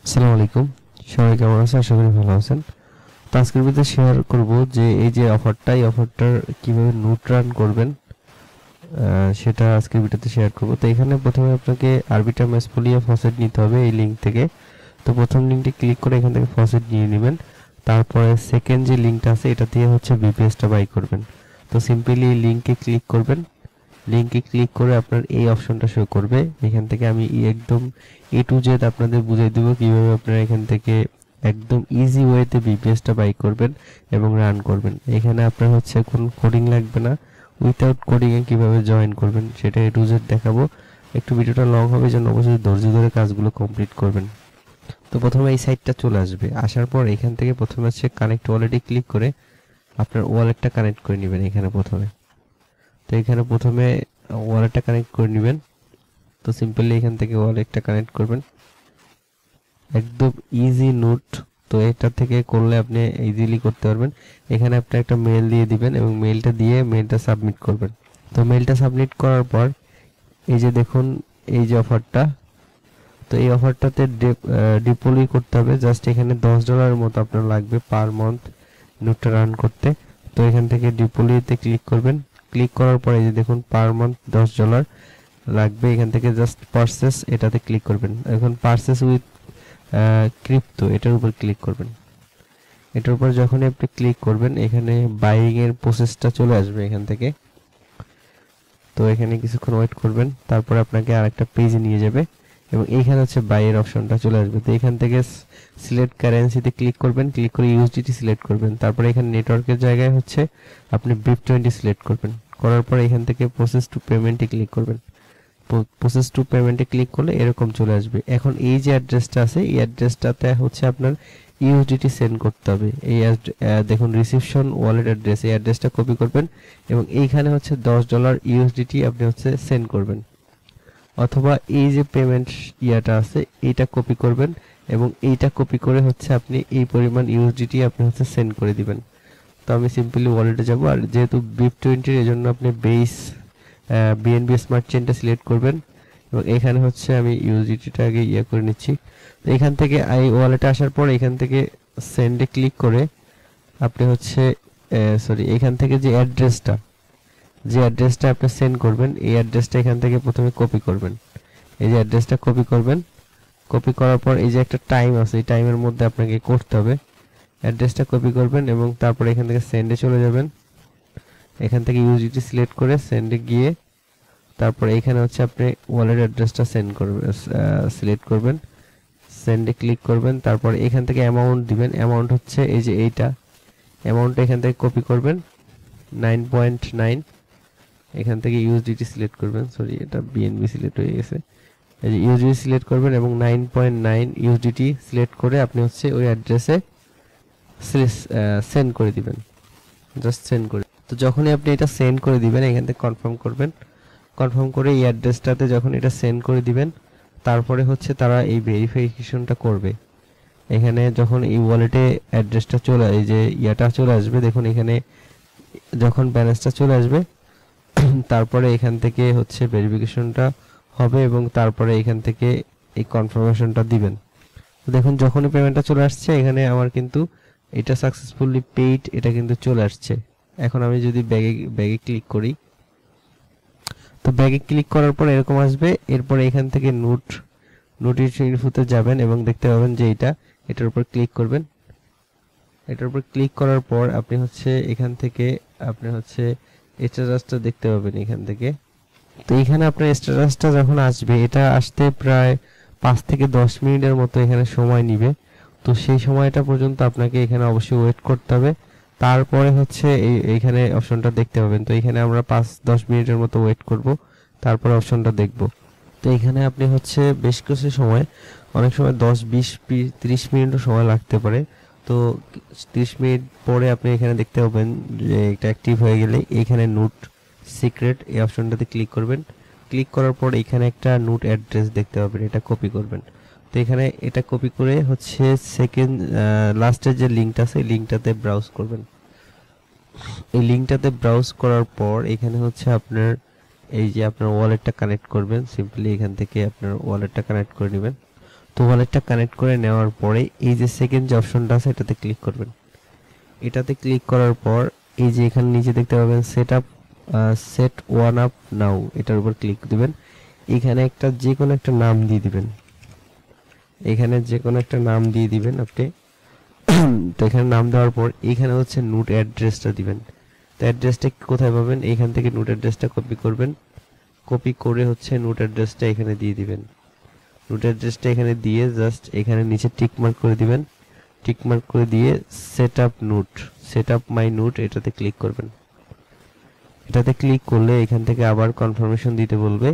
আসসালামু আলাইকুম। সবাই কেমন আছেন? আশা করি ভালো আছেন। তো আজকের ভিডিওতে শেয়ার করব যে এই যে অফারটা, এই অফারটার কিভাবে নোট রান করবেন সেটা আজকের ভিডিওতে শেয়ার করব। তো এখানে প্রথমে আপনাকে আরবিটাম এসপোলিয়া ফসেট নিতে হবে এই লিঙ্ক থেকে। তো প্রথম লিঙ্কটি ক্লিক করে এখান থেকে ফসেট নিয়ে নেবেন। তারপরে সেকেন্ড যে লিঙ্কটা আছে এটা দিয়ে হচ্ছে বিপিএসটা বাই করবেন। তো সিম্পলি এই লিঙ্কে ক্লিক করবেন। লিঙ্কে ক্লিক করে আপনার এই অপশনটা শো করবে। এখান থেকে আমি একদম এ টু জেড আপনাদের বুঝিয়ে দেবো কিভাবে আপনারা এখান থেকে একদম ইজি ওয়েতে বিপিএসটা বাই করবেন এবং রান করবেন। এখানে আপনার হচ্ছে কোনো কোডিং লাগবে না। উইথাউট কোডিংয়ে কিভাবে জয়েন করবেন সেটা এ টু জেড দেখাবো। একটু ভিডিওটা লং হবে, যেন অবশ্যই ধৈর্য ধরে কাজগুলো কমপ্লিট করবেন। তো প্রথমে এই সাইটটা চলে আসবে। আসার পর এখান থেকে প্রথমে হচ্ছে কানেক্ট ওয়ালেটে ক্লিক করে আপনার ওয়ালেটটা কানেক্ট করে নেবেন এখানে প্রথমে। তো এখানে প্রথমে ওয়ালেটটা কানেক্ট করে নেবেন। তো সিম্পলি এখান থেকে ওয়ালেটটা কানেক্ট করবেন, একদম ইজি নোট। তো এটা থেকে করলে আপনি ইজিলি করতে পারবেন। এখানে আপনি একটা মেল দিয়ে দিবেন এবং মেলটা দিয়ে মেলটা সাবমিট করবেন। তো মেলটা সাবমিট করার পর এই যে দেখুন এই যে অফারটা, তো এই অফারটাতে ডিপোলি করতে হবে। জাস্ট এখানে $10 মতো আপনার লাগবে পার মান্থ নোটটা রান করতে। তো এখান থেকে ডিপোলিতে ক্লিক করবেন। ক্লিক করার পর এই যে দেখুন পার মান্থ $10 লাগবে। এখান থেকে জাস্ট পারচেস এটাতে ক্লিক করবেন। এখন পারচেস উইথ ক্রিপ্টো এটার উপর ক্লিক করবেন। এটার উপর যখনই আপনি ক্লিক করবেন এখানে বাইং এর প্রসেসটা চলে আসবে এখান থেকে। তো এখানে কিছুক্ষণ ওয়েট করবেন, তারপর আপনাকে আরেকটা পেজে নিয়ে যাবে এবং এইখানে হচ্ছে বাই এর অপশনটা চলে আসবে। তো এখান থেকে সিলেক্ট কারেন্সিতে ক্লিক করবেন, ক্লিক করে ইউএসডিটি সিলেক্ট করবেন। তারপরে এখানে নেটওয়ার্কের জায়গায় হচ্ছে আপনি BIP20 সিলেক্ট করবেন। করার পর এখান থেকে প্রসেস টু পেমেন্টে ক্লিক করবেন। প্রসেস টু পেমেন্টে ক্লিক করলে এরকম চলে আসবে। এখন এই যে অ্যাড্রেসটা আছে এই অ্যাড্রেসটাতে হচ্ছে আপনার ইউএসডিটি সেন্ড করতে হবে। এই দেখুন রিসিপশন ওয়ালেট অ্যাড্রেস, এই অ্যাড্রেসটা কপি করবেন এবং এইখানে হচ্ছে $10 ইউএসডিটি আপনি হচ্ছে সেন্ড করবেন। অথবা এই যে পেমেন্ট ইয়াটা আছে এইটা কপি করবেন এবং এইটা কপি করে হচ্ছে আপনি এই পরিমাণ ইউএসডিটি আপনি হচ্ছে সেন্ড করে দিবেন। তো আমি সিম্পলি ওয়ালেটে যাব, আর যেহেতু BIP20 এর জন্য আপনি বেস বিএনবি স্মার্ট চেনটা সিলেক্ট করবেন এবং এখানে হচ্ছে আমি ইউএসডিটিটা আগে ইয়ে করে নিচ্ছি। তো এখান থেকে এই ওয়ালেটে আসার পর এখান থেকে সেন্ডে ক্লিক করে আপনি হচ্ছে এখান থেকে যে অ্যাড্রেসটা আপনি সেন্ড করবেন এই অ্যাড্রেসটা এখান থেকে প্রথমে কপি করবেন। এই যে অ্যাড্রেসটা কপি করবেন। কপি করার পর এই যে একটা টাইম আছে এই টাইমের মধ্যে আপনাকে করতে হবে। অ্যাড্রেসটা কপি করবেন এবং তারপরে এখান থেকে সেন্ডে চলে যাবেন। এখান থেকে ইউএসডিটি সিলেক্ট করে সেন্ডে গিয়ে তারপরে এখানে হচ্ছে আপনি ওয়ালেট অ্যাড্রেসটা সেন্ড করবেন, সিলেক্ট করবেন, সেন্ডে ক্লিক করবেন। তারপর এখান থেকে অ্যামাউন্ট দিবেন। অ্যামাউন্ট হচ্ছে এই যে এইটা, অ্যামাউন্টটা এখান থেকে কপি করবেন 9.9। এখান থেকে ইউএসডিটি সিলেক্ট করবেন, এটা বিএনবি সিলেক্ট হয়ে গেছে। এই যে ইউএসডিটি সিলেক্ট করবেন এবং 9.9 ইউএসডিটি সিলেক্ট করে আপনি হচ্ছে ওই অ্যাড্রেসে সেন্ড করে দিবেন। জাস্ট সেন্ড করে, তো যখনই আপনি এটা সেন্ড করে দিবেন এখান থেকে কনফার্ম করবেন। কনফার্ম করে এই অ্যাড্রেসটাতে যখন এটা সেন্ড করে দিবেন তারপরে হচ্ছে তারা এই ভেরিফিকেশনটা করবে। এখানে যখন এই ওয়ালেটে অ্যাড্রেসটা চলে এই যে ইয়াটা চলে আসবে, দেখুন এখানে যখন ব্যালেন্সটা চলে আসবে তারপরে এখান থেকে হচ্ছে ভেরিফিকেশনটা হবে এবং তারপরে এখান থেকে এই কনফার্মেশনটা দিবেন। তো দেখুন যখনই পেমেন্টটা চলে আসছে এখানে আমার কিন্তু এটা সাকসেসফুলি পেইড এটা কিন্তু চলে আসছে। এখন আমি যদি ব্যাগে ক্লিক করি, তো ব্যাগে ক্লিক করার পর এরকম আসবে। এরপর এখান থেকে নোটিফিকেশন ইনফোতে যাবেন এবং দেখতে পাবেন যে এটার উপর ক্লিক করবেন। এটার উপর ক্লিক করার পর আপনি হচ্ছে এখান থেকে আপনি হচ্ছে স্ট্যাটাসটা দেখতে পাবেন এখান থেকে। তো এখানে আপনার স্ট্যাটাসটা যখন আসবে এটা আসতে প্রায় 5 থেকে 10 মিনিটের মতো এখানে সময় নেবে। তো সেই সময়টা পর্যন্ত আপনাকে এখানে অবশ্যই ওয়েট করতে হবে। তারপরে হচ্ছে এইখানে অপশনটা দেখতে পাবেন। তো এখানে আমরা 5-10 মিনিটের মতো ওয়েট করব, তারপর অপশনটা দেখব। তো এখানে আপনি হচ্ছে বেশ কিছু সময়, অনেক সময় 10-20-30 মিনিটও সময় লাগতে পারে। তো 30 মিনিট পরে আপনি এখানে দেখতে পাবেন যে এটা অ্যাক্টিভ হয়ে গেলে এখানে নোট সিক্রেট এই অপশনটাতে ক্লিক করবেন। ক্লিক করার পর এখানে একটা নোট অ্যাড্রেস দেখতে পাবেন, এটা কপি করবেন। তো এখানে এটা কপি করে হচ্ছে সেকেন্ড লাস্টের যে লিঙ্কটা আছে এই লিঙ্কটাতে ব্রাউজ করবেন। এই লিঙ্কটাতে ব্রাউজ করার পর এখানে হচ্ছে আপনার এই যে আপনার ওয়ালেটটা কানেক্ট করবেন। সিম্পলি এখান থেকে আপনার ওয়ালেটটা কানেক্ট করে নেবেন। তো ওয়ালেটটা কানেক্ট করে নেওয়ার পরে এই যে সেকেন্ড যে অপশনটা আছে এটাতে ক্লিক করবেন। এটাতে ক্লিক করার পর এই যে এখানে নিচে দেখতে পাবেন সেট ওয়ান আপ নাও, এটার উপর ক্লিক দিবেন। এখানে যে কোনো একটা নাম দিয়ে দিবেন, এখানে যে কোনো একটা নাম দিয়ে দিবেন আপনি। তো এখানে নাম দেওয়ার পর এখানে হচ্ছে নোট অ্যাড্রেসটা দিবেন। তো অ্যাড্রেসটা কোথায় পাবেন, এখান থেকে নোট অ্যাড্রেসটা কপি করবেন। কপি করে হচ্ছে নোট অ্যাড্রেসটা এখানে দিয়ে দিবেন। নোট অ্যাড্রেসটা এখানে দিয়ে জাস্ট এখানে নিচে টিক মার্ক করে দিবেন। টিক মার্ক করে দিয়ে সেট আপ মাই নোট এটাতে ক্লিক করবেন। এটাতে ক্লিক করলে এখান থেকে আবার কনফার্মেশন দিতে বলবে,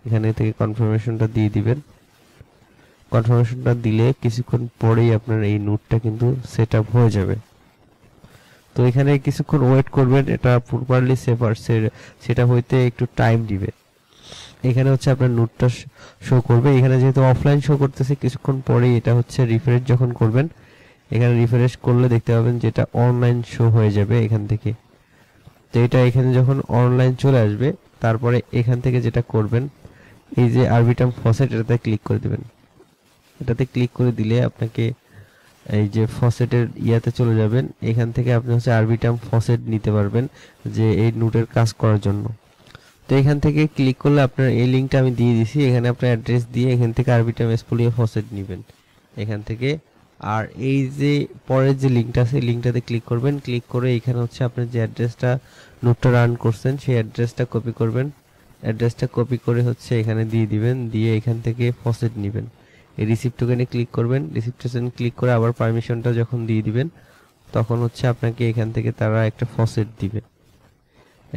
এখানে থেকে কনফার্মেশনটা দিয়ে দিবেন। কনফার্মেশনটা দিলে কিছুক্ষণ পরেই আপনার এই নোটটা কিন্তু সেট আপ হয়ে যাবে। তো এখানে কিছুক্ষণ ওয়েট করবেন, এটা প্রপারলি সেট আপ হইতে একটু টাইম দিবে। এখানে হচ্ছে আপনার নোটটা শো করবে। এখানে যেহেতু অফলাইন শো করতেছে, কিছুক্ষণ পরেই এটা হচ্ছে রিফ্রেশ যখন করবেন, এখানে রিফ্রেশ করলে দেখতে পাবেন যে এটা অনলাইন শো হয়ে যাবে এখান থেকে। তো এটা এখানে যখন অনলাইন চলে আসবে, তারপরে এখান থেকে যেটা করবেন, এই যে আরবিটাম ফসেট এটাতে ক্লিক করে দিবেন। এটাতে ক্লিক করে দিলে আপনাকে এই যে ফসেটের ইয়াতে চলে যাবেন। এখান থেকে আপনি হচ্ছে আরবিটাম ফসেট নিতে পারবেন যে এই নোটের কাজ করার জন্য। তো এখান থেকে ক্লিক করলে আপনার এই লিঙ্কটা আমি দিয়ে দিছি, এখানে আপনার অ্যাড্রেস দিয়ে এখান থেকে আরবিটাম এসপোলিও ফসেট নেবেন এখান থেকে। আর এই যে পরের যে লিঙ্কটা আছে লিঙ্কটাতে ক্লিক করবেন। ক্লিক করে এখানে হচ্ছে আপনার যে অ্যাড্রেসটা নোটটা রান করছেন সেই অ্যাড্রেসটা কপি করবেন। অ্যাড্রেসটা কপি করে হচ্ছে এখানে দিয়ে দিবেন, দিয়ে এখান থেকে ফসেট নেবেন। এই রিসিপ্ট টোকেনে ক্লিক করবেন। রিসিপ্ট টোকেনে ক্লিক করে আবার পারমিশনটা যখন দিয়ে দিবেন, তখন হচ্ছে আপনাকে এখান থেকে তারা একটা ফসেট দিবে,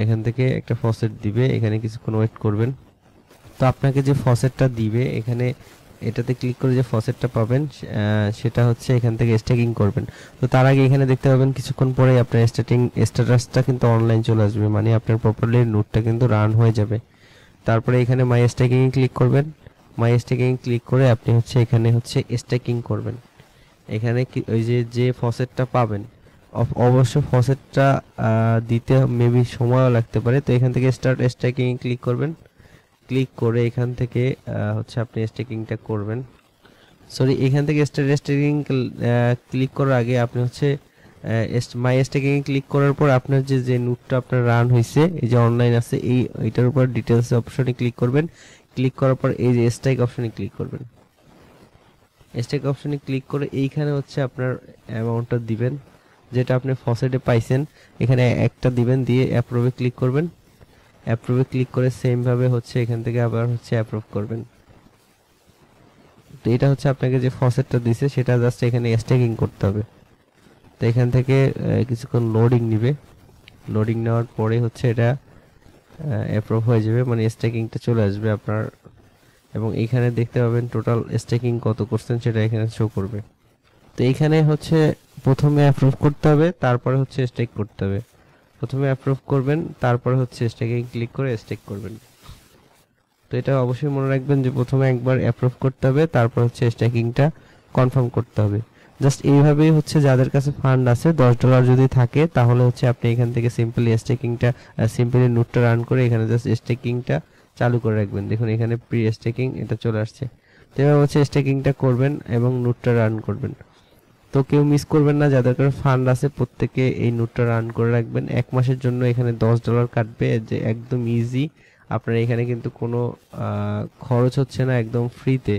এখান থেকে একটা ফসেট দিবে। এখানে কিছুক্ষণ ওয়েট করবেন। তো আপনাকে যে ফসেটটা দিবে, এখানে এটাতে ক্লিক করে যে ফসেটটা পাবেন সেটা হচ্ছে এখান থেকে স্ট্যাকিং করবেন। তো তার আগে এখানে দেখতে পাবেন কিছুক্ষণ পরে আপনার স্ট্যাটাসটা কিন্তু অনলাইন চলে আসবে, মানে আপনার প্রপারলি নোটটা কিন্তু রান হয়ে যাবে। তারপরে এখানে মাই স্ট্যাকিং ক্লিক করবেন। মাই স্ট্যাকিং ক্লিক করে আপনি হচ্ছে এখানে হচ্ছে স্ট্যাকিং করবেন। এখানে ওই যে ফসেটটা পাবেন, অবশ্য ফসেটটা দিতে মেবি সময়ও লাগতে পারে। তো এখান থেকে স্টার্ট স্ট্যাকিং ক্লিক করবেন। ক্লিক করে এখান থেকে হচ্ছে আপনি স্ট্যাকিংটা করবেন। সরি, এখান থেকে স্টার্ট স্ট্যাকিং ক্লিক করার আগে আপনি হচ্ছে মাই স্ট্যাকিং ক্লিক করার পর আপনার যে নোটটা আপনার রান হয়েছে, এই যে অনলাইন আছে, এইটার উপর ডিটেলস অপশনে ক্লিক করবেন। ক্লিক করার পর এই যে স্ট্রাইক অপশনে ক্লিক করবেন। স্ট্রাইক অপশনে ক্লিক করে এইখানে হচ্ছে আপনার অ্যামাউন্টটা দিবেন যেটা আপনি ফসেটে পাইছেন, এখানে একটা দিবেন, দিয়ে অ্যাপ্রুভে ক্লিক করবেন। অ্যাপ্রুভে ক্লিক করে সেম ভাবে হচ্ছে এখান থেকে আবার হচ্ছে অ্যাপ্রুভ করবেন। তো এটা হচ্ছে আপনাকে যে ফসেটটা দিছে সেটা জাস্ট এখানে স্ট্যাকিং করতে হবে। তো এখান থেকে কিছুক্ষণ লোডিং নেবে। লোডিং নেওয়ার পরে হচ্ছে এটা অ্যাপ্রুভ হয়ে যাবে, মানে স্ট্যাকিংটা চলে আসবে আপনার। এবং এইখানে দেখতে পাবেন টোটাল স্ট্যাকিং কত করছেন সেটা এখানে শো করবে। তো এইখানে হচ্ছে প্রথমে অ্যাপ্রুভ করতে হবে, তারপরে হচ্ছে স্ট্যাক করতে হবে। প্রথমে অ্যাপ্রুভ করবেন, তারপরে হচ্ছে স্ট্যাকিং ক্লিক করে স্ট্যাক করবেন। তো এটা অবশ্যই মনে রাখবেন যে প্রথমে একবার অ্যাপ্রুভ করতে হবে, তারপর হচ্ছে স্ট্যাকিংটা কনফার্ম করতে হবে। জাস্ট এইভাবেই হচ্ছে যাদের কাছে ফান্ড আছে $10 যদি থাকে, তাহলে হচ্ছে আপনি এখান থেকে সিম্পলি নোটটা রান করে এখানে জাস্ট স্ট্যাকিংটা চালু করে রাখবেন। দেখুন এখানে প্রি স্ট্যাকিং এটা চলে আসছে। তো এবার হচ্ছে স্ট্যাকিংটা করবেন এবং নোটটা রান করবেন। তো কেউ মিস করবেন না, যাদের কাছে ফান্ড আছে প্রত্যেকে এই নোটটা রান করে রাখবেন। 1 মাসের জন্য এখানে $10 কাটবে, যে একদম ইজি। আপনার এখানে কিন্তু কোনো খরচ হচ্ছে না, একদম ফ্রিতে।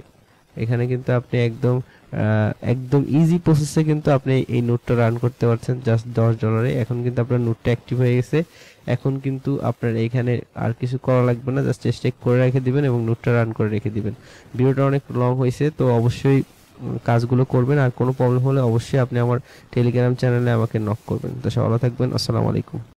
এখানে কিন্তু আপনি একদম ইজি প্রসেসে কিন্তু আপনি এই নোটটা রান করতে পারছেন জাস্ট $10। এখন কিন্তু আপনার নোটটা অ্যাক্টিভ হয়ে গেছে। এখন কিন্তু আপনার এখানে আর কিছু করা লাগবে না, জাস্ট স্টেক করে রেখে দিবেন এবং নোটটা রান করে রেখে দিবেন। ভিডিওটা অনেক লং হয়েছে, তো অবশ্যই কাজগুলো করবেন। আর কোনো প্রবলেম হলে অবশ্যই আপনি আমার টেলিগ্রাম চ্যানেলে আমাকে নক করবেন। তো সবাই ভালো থাকবেন। আসসালামু আলাইকুম।